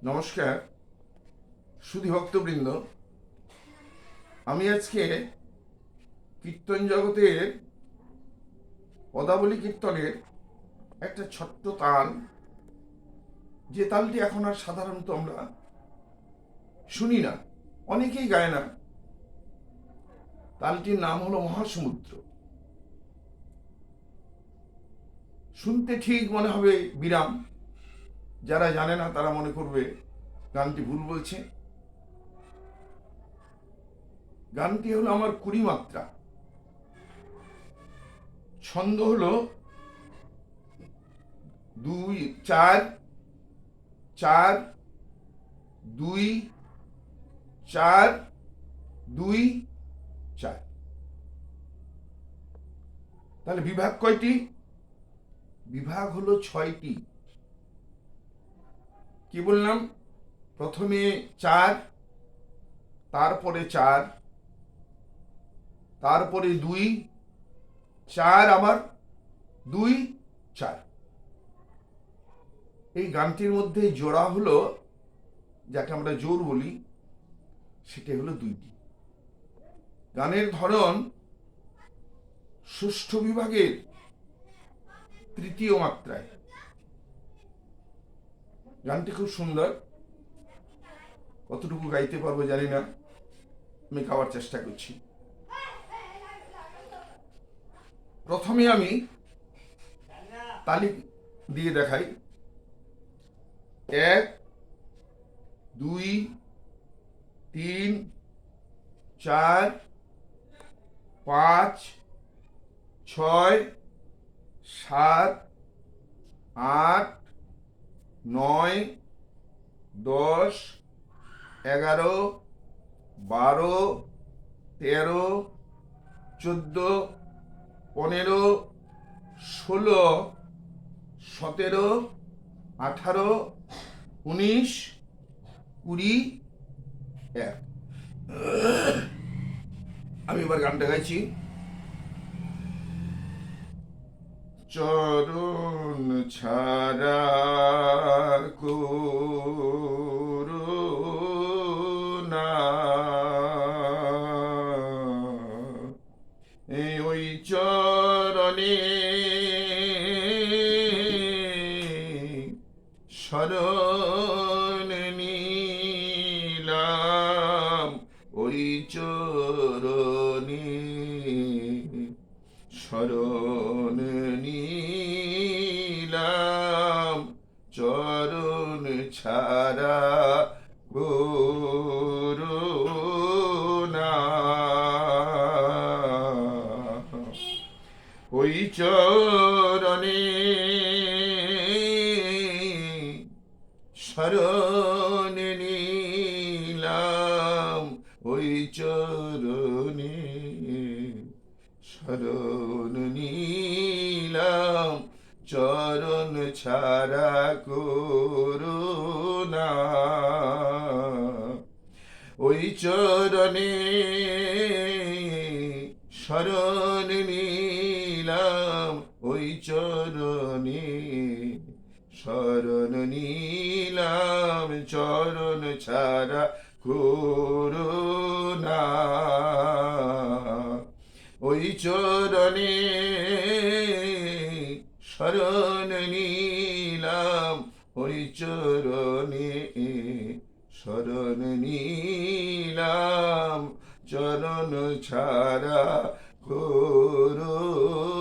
নমস্কার সুধী ভক্তবৃন্দ। আমি আজকে কীর্তন জগতের পদাবলী কীর্তনের একটা ছোট্ট তাল, যে তালটি এখন আর সাধারণত আমরা শুনি না, অনেকেই গায় না। তালটির নাম হলো মহাসমুদ্র। শুনতে ঠিক মনে হবে বিরাম, যারা জানে না তারা মনে করবে গানটি ভুল বলছে। গানটি হলো আমার 20 মাত্রা, ছন্দ হলো 2 4 4 2 4 2 4। তাহলে বিভাগ কয়টি? বিভাগ হলো 6টি। কি বললাম? প্রথমে 4, তারপরে 4, তারপরে 2 4, আবার 2 4। এই গানটির মধ্যে জোড়া হলো, যাকে আমরা জোর বলি, সেটা হলো 2টি। গানের ধরন ষষ্ঠ বিভাগের 3য় মাত্রায়। গানটি খুব সুন্দর, কতটুকু গাইতে পারবো জানি না, আমি গাওয়ার চেষ্টা করছি। প্রথমে আমি তালি দিয়ে দেখাই। 1 2 3 4 5 6 7 8 9 10 11 12 13 14 15 16 17 18 19 20 1। আমি এবার গানটা গাইছি। চরণ ছাড়া করুণা, ওই চরণে শরণ নিলাম, ওই চরণে শরণ নিলাম, চরণ ছাড়া করুণা, ওই চরণে শরণ নিলাম, ওই চরণে শরণ নিলাম, চরণ ছাড়া করুণা, ওই চরণে শরণ নিলাম, ওই চরণে শরণ নিলাম, চরণ ছাড়া করুণা, ওই চরণে শরণ নিলাম, ওই চরণে শরণ নিলাম, চরণ ছাড়া করুণা।